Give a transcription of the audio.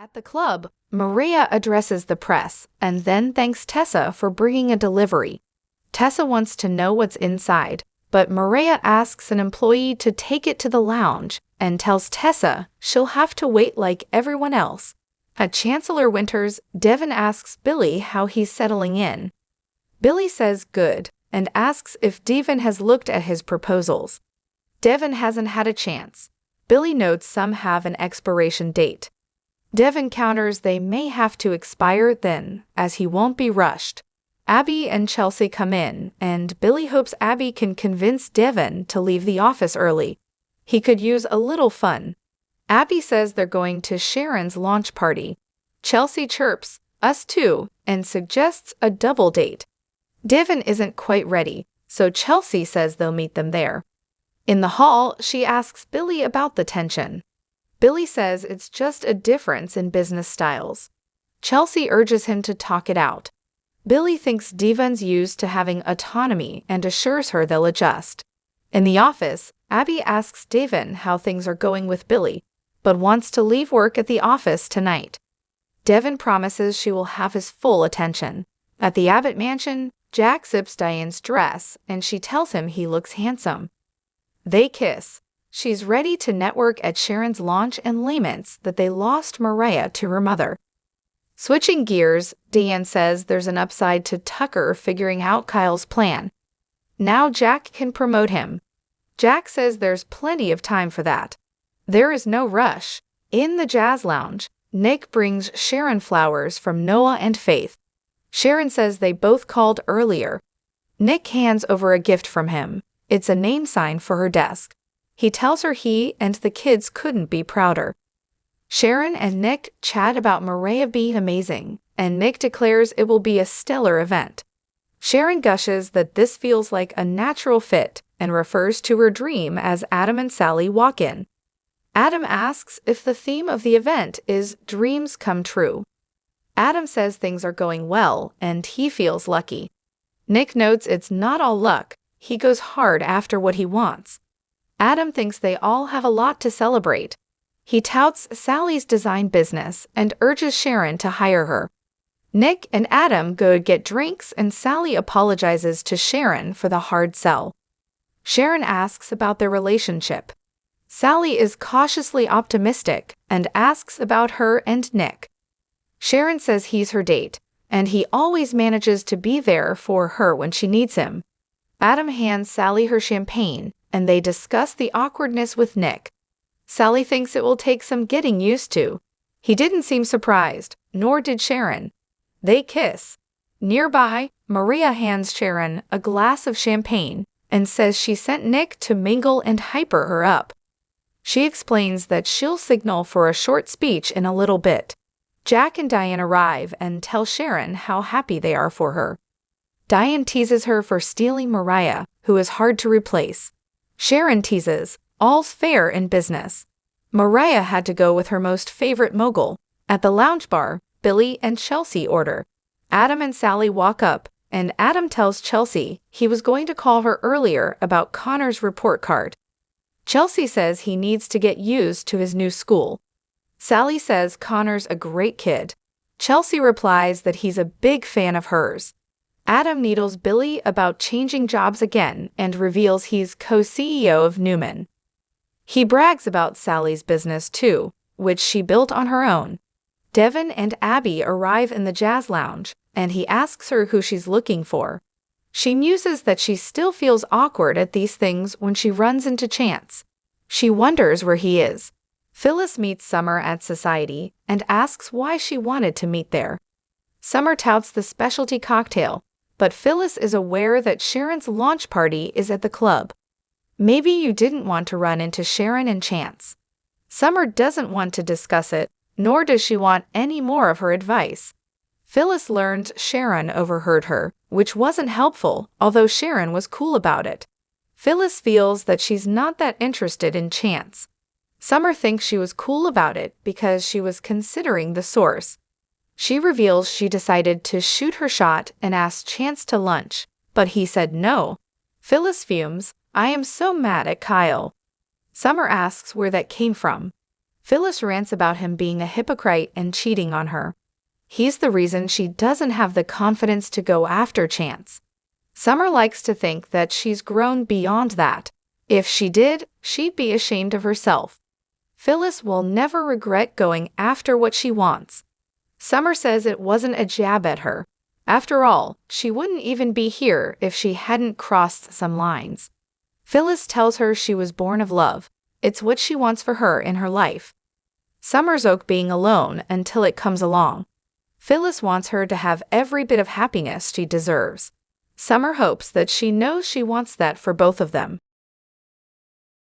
At the club, Maria addresses the press and then thanks Tessa for bringing a delivery. Tessa wants to know what's inside, but Maria asks an employee to take it to the lounge and tells Tessa she'll have to wait like everyone else. At Chancellor Winter's, Devon asks Billy how he's settling in. Billy says good and asks if Devon has looked at his proposals. Devon hasn't had a chance. Billy notes some have an expiration date. Devon counters they may have to expire then, as he won't be rushed. Abby and Chelsea come in, and Billy hopes Abby can convince Devon to leave the office early. He could use a little fun. Abby says they're going to Sharon's launch party. Chelsea chirps, "Us too," and suggests a double date. Devon isn't quite ready, so Chelsea says they'll meet them there. In the hall, she asks Billy about the tension. Billy says it's just a difference in business styles. Chelsea urges him to talk it out. Billy thinks Devon's used to having autonomy and assures her they'll adjust. In the office, Abby asks Devon how things are going with Billy, but wants to leave work at the office tonight. Devon promises she will have his full attention. At the Abbott mansion, Jack zips Diane's dress, and she tells him he looks handsome. They kiss. She's ready to network at Sharon's launch and laments that they lost Maria to her mother. Switching gears, Diane says there's an upside to Tucker figuring out Kyle's plan. Now Jack can promote him. Jack says there's plenty of time for that. There is no rush. In the jazz lounge, Nick brings Sharon flowers from Noah and Faith. Sharon says they both called earlier. Nick hands over a gift from him. It's a name sign for her desk. He tells her he and the kids couldn't be prouder. Sharon and Nick chat about Maria being amazing, and Nick declares it will be a stellar event. Sharon gushes that this feels like a natural fit and refers to her dream as Adam and Sally walk in. Adam asks if the theme of the event is dreams come true. Adam says things are going well and he feels lucky. Nick notes it's not all luck. He goes hard after what he wants. Adam thinks they all have a lot to celebrate. He touts Sally's design business and urges Sharon to hire her. Nick and Adam go to get drinks and Sally apologizes to Sharon for the hard sell. Sharon asks about their relationship. Sally is cautiously optimistic and asks about her and Nick. Sharon says he's her date, and he always manages to be there for her when she needs him. Adam hands Sally her champagne, and they discuss the awkwardness with Nick. Sally thinks it will take some getting used to. He didn't seem surprised, nor did Sharon. They kiss. Nearby, Maria hands Sharon a glass of champagne and says she sent Nick to mingle and hyper her up. She explains that she'll signal for a short speech in a little bit. Jack and Diane arrive and tell Sharon how happy they are for her. Diane teases her for stealing Maria, who is hard to replace. Sharon teases, all's fair in business. Maria had to go with her most favorite mogul. At the lounge bar, Billy and Chelsea order. Adam and Sally walk up, and Adam tells Chelsea he was going to call her earlier about Connor's report card. Chelsea says he needs to get used to his new school. Sally says Connor's a great kid. Chelsea replies that he's a big fan of hers. Adam needles Billy about changing jobs again and reveals he's co-CEO of Newman. He brags about Sally's business too, which she built on her own. Devon and Abby arrive in the jazz lounge, and he asks her who she's looking for. She muses that she still feels awkward at these things when she runs into Chance. She wonders where he is. Phyllis meets Summer at Society and asks why she wanted to meet there. Summer touts the specialty cocktail, but Phyllis is aware that Sharon's launch party is at the club. Maybe you didn't want to run into Sharon and Chance. Summer doesn't want to discuss it, nor does she want any more of her advice. Phyllis learns Sharon overheard her, which wasn't helpful, although Sharon was cool about it. Phyllis feels that she's not that interested in Chance. Summer thinks she was cool about it because she was considering the source. She reveals she decided to shoot her shot and asked Chance to lunch, but he said no. Phyllis fumes, "I am so mad at Kyle." Summer asks where that came from. Phyllis rants about him being a hypocrite and cheating on her. He's the reason she doesn't have the confidence to go after Chance. Summer likes to think that she's grown beyond that. If she did, she'd be ashamed of herself. Phyllis will never regret going after what she wants. Summer says it wasn't a jab at her. After all, she wouldn't even be here if she hadn't crossed some lines. Phyllis tells her she was born of love. It's what she wants for her in her life. Summer's okay being alone until it comes along. Phyllis wants her to have every bit of happiness she deserves. Summer hopes that she knows she wants that for both of them.